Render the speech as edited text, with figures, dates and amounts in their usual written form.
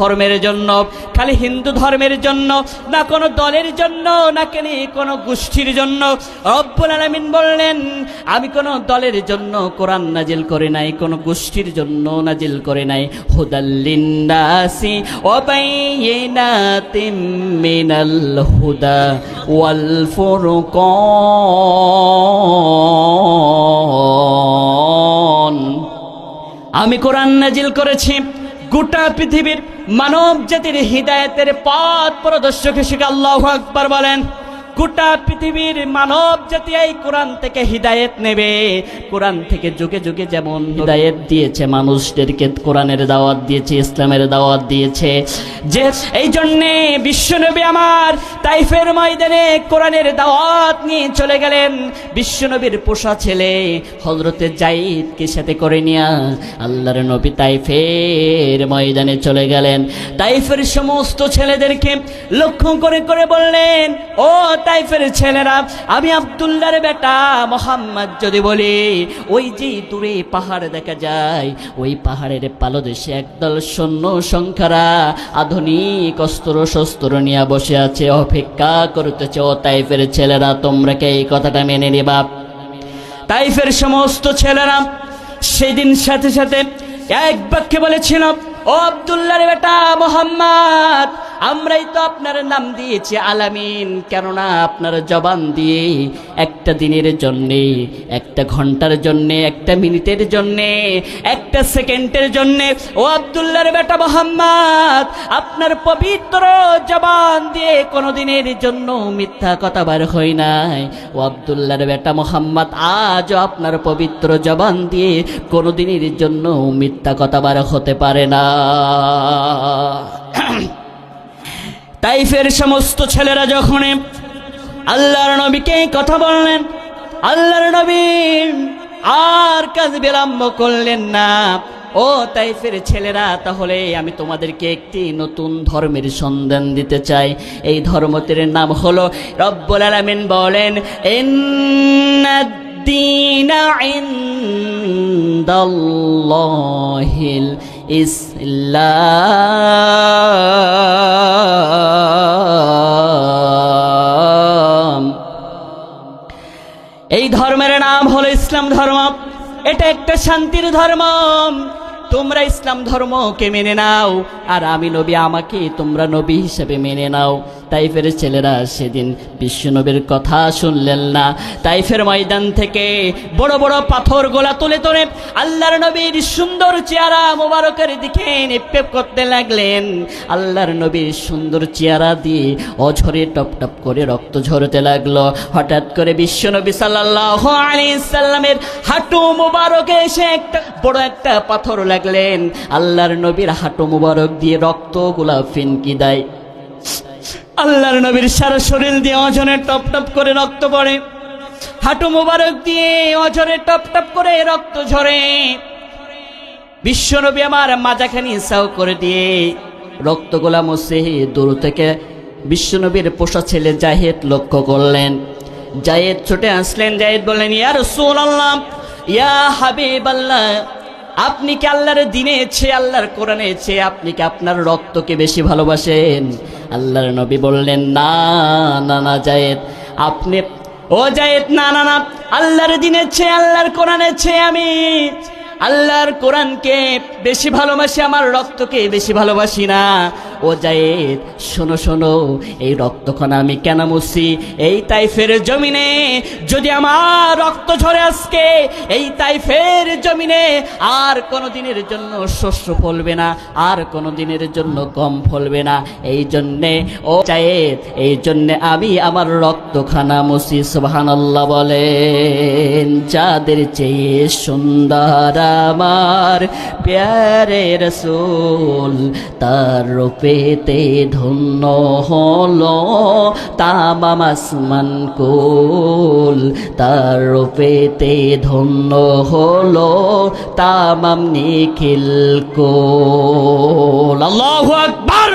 ধর্মের জন্য, খালি হিন্দু ধর্মের জন্য না, কোনো দলের জন্য না, কোনো গোষ্ঠীর জন্য। রব্বুল আলামিন বললেন আমি কোনো দলের জন্য কোরআন নাজিল করে নাই, কোনো গোষ্ঠীর জন্য নাজিল করে নাই। হুদাল লিন্নাসি ওয়া বাইয়িনাতিম মিনাল হুদা ওয়াল ফুরকান। আমি কোরআন নাজিল করেছি গোটা পৃথিবীর মানব জাতির হিদায়াতের পথ প্রদর্শক হিসেবে। আল্লাহু আকবার বলেন। গোটা পৃথিবীর মানব জাতি এই কোরআন থেকে হিদায়াত নেবে। কোরআন থেকে যুগে যুগে যেমন হিদায়াত দিয়েছে, মানুষদেরকে কোরআনের দাওয়াত দিয়েছে, ইসলামের দাওয়াত দিয়েছে, যে এই জন্যে বিশ্বনবী আমার তাইফের ময়দানে কোরআনের দাওয়াত নিয়ে চলে গেলেন। বিশ্বনবীর পোষা ছেলে হযরতে যায়েদকে সাথে করে নিয়ে আল্লাহর নবী তাইফের ময়দানে চলে গেলেন। তাইফের সমস্ত ছেলেদেরকে লক্ষ্য করে করে বললেন, ও তাইফের ছেলেরা, আমি আব্দুল্লাহর বেটা মোহাম্মদ যদি বলি, ওই যে দূরে পাহাড় দেখা যায়, ওই পাহাড়ের পালদেশে একদল সৈন্য সংখ্যারা আধুনিক অস্ত্র শস্ত্র নিয়ে বসে আছে, অপেক্ষা করতেছে। ও তাইফের ছেলেরা, তোমরা কি এই কথাটা মেনে নিবা? তাইফের সমস্ত ছেলেরা সেদিন সাথে সাথে এক বাক্যে বলেছিল, ও আব্দুল্লাহর বেটা মোহাম্মদ, আমরাই তো আপনার নাম দিয়েছি আলামিন, কেননা আপনার জবান দিয়ে একটা দিনের জন্যে, একটা ঘন্টার জন্যে, একটা মিনিটের জন্যে, একটা সেকেন্ডের জন্যে, ও আব্দুল্লাহর বেটা মোহাম্মদ, আপনার পবিত্র জবান দিয়ে কোনোদিনের জন্য মিথ্যা কথা বার হয় নাই। ও আব্দুল্লাহর বেটা মোহাম্মদ, আজও আপনার পবিত্র জবান দিয়ে কোনোদিনের জন্য মিথ্যা কথা বার হতে পারে না। তাইফের সমস্ত ছেলেরা যখন আল্লাহর নবীকে কথা বললেন, আল্লাহর নবী আর কাজ বিলম্ব করলেন না। ও তাইফের ছেলেরা, তাহলে আমি তোমাদেরকে একটি নতুন ধর্মের সন্ধান দিতে চাই। এই ধর্মটির নাম হলো, রব্বুল আলামিন বলেন, ইন্নাদ-দীনা ইনদাল্লাহিল ইসলাম। এই ধর্মের নাম হলো ইসলাম ধর্ম। এটা একটা শান্তির ধর্ম। তোমরা ইসলাম ধর্মকে মেনে নাও, আর আমি নবী, আমাকে তোমরা নবী হিসেবে মেনে নাও। তাইফের ছেলেরা সেদিন বিশ্বনবীর কথা শুনলেন না। তাইফের ময়দান থেকে বড় বড় পাথর গোলা তুলে তুলে আল্লাহর নবীর সুন্দর চেহারা মোবারকের দিকে নিক্ষেপ করতে লাগলেন। আল্লাহর নবীর সুন্দর চেহারা দিয়ে অঝরে টপ টপ করে রক্ত ঝরতে লাগলো। হঠাৎ করে বিশ্বনবী সাল্লাল্লাহু আলাইহি সাল্লামের হাঁটু মোবারকে এসে বড় একটা পাথর লাগলেন। আল্লাহর নবীর হাঁটু মোবারক দিয়ে রক্তগুলা ফিনকি দেয়। আল্লাহর নবীর সারা শরীর দিয়ে অঝরে টপ টপ করে রক্ত পড়ে। হাঁটু মোবারক দিয়ে অঝরে টপ টপ করে রক্ত ঝরে। বিশ্বনবী আমার মাজাখানি সাও করে দিয়ে রক্তগুলা মুছে দূর থেকে বিশ্বনবীর পোষা ছেলে যায়েদ লক্ষ্য করলেন। যায়েদ ছুটে আসলেন। যায়েদ বললেন, ইয়া রাসূলুল্লাহ, ইয়া হাবিবাল্লাহ, আপনি কি আল্লাহর দ্বীনে চেয়ে, আল্লাহর কোরআনে চেয়ে আপনি কি আপনার রক্তকে বেশি ভালোবাসেন? আল্লাহর নবী বললেন, না না না যায়েদ, আপনি, ও যায়েদ, না না না, আল্লাহর দ্বীনে চেয়ে, আল্লাহর কোরআনে চেয়ে আমি আল্লাহর কোরআনকে বেশি ভালোবাসি, আমার রক্তকে বেশি ভালোবাসি না। ও যায়েদ, শোনো শোনো, এই রক্তক্ষণ আমি কেন মুছি? এই তাইফের জমিনে যদি আমার রক্ত ঝরে আজকে, এই তাইফের জমিনে আর কোনো দিনের জন্য শস্য ফলবে না, আর কোনো দিনের জন্য কম ফলবে না। এই জন্যে ও যায়েদ, এই জন্যে আমি আমার রক্তখানা মুছি। সুবহানাল্লাহ বলেন। যাদের চেয়ে সুন্দর আমার প্যারে রাসূল, তার রূপেতে ধন্য হলো তামাম আসমান কুল, তার রূপেতে ধন্য হলো তামাম নিখিল কুল। আল্লাহু আকবার।